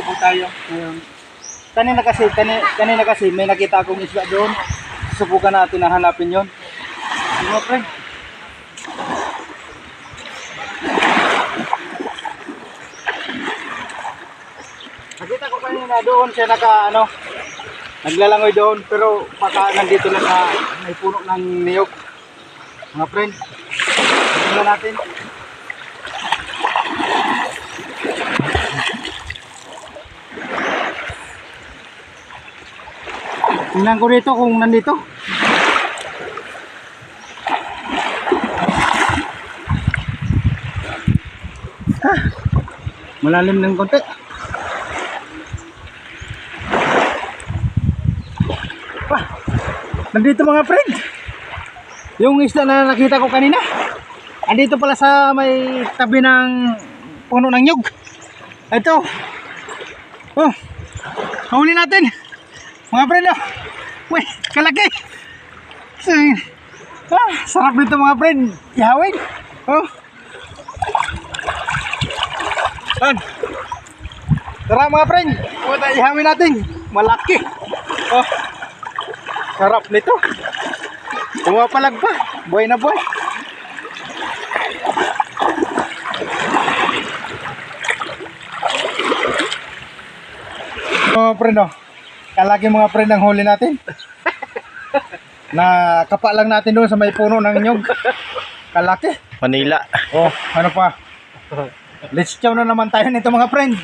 po tayo. Kanina kasi may nakita akong isda doon. Subukan natin na hanapin yon. Mga friend. Nakita ko kanina doon siya naglalangoy doon, pero baka nandito lang sa may puno ng niyog. Mga friend, tingnan natin. Tingnan ko dito kung nandito. Malalim ng konti. Nandito mga friend. Yung isda na nakita ko kanina. Andito pala sa may tabi ng puno ng nyug. Ito. Oh. Huli natin. Mga friend, oh. Uy, kalaki. Sarap nito mga friend. Ihawin. Oh. Tara mga friend. Ihawin natin. Malaki. Oh. Sarap nito. Pumapalag pa. Buhay na buhay. Mga friend, oh. Kalaki mga friend ang huli natin. Nakapa lang natin doon sa may puno ng nyog. Kalaki. Manila. Oh, ano pa? Let's chow na naman tayo nito mga friend.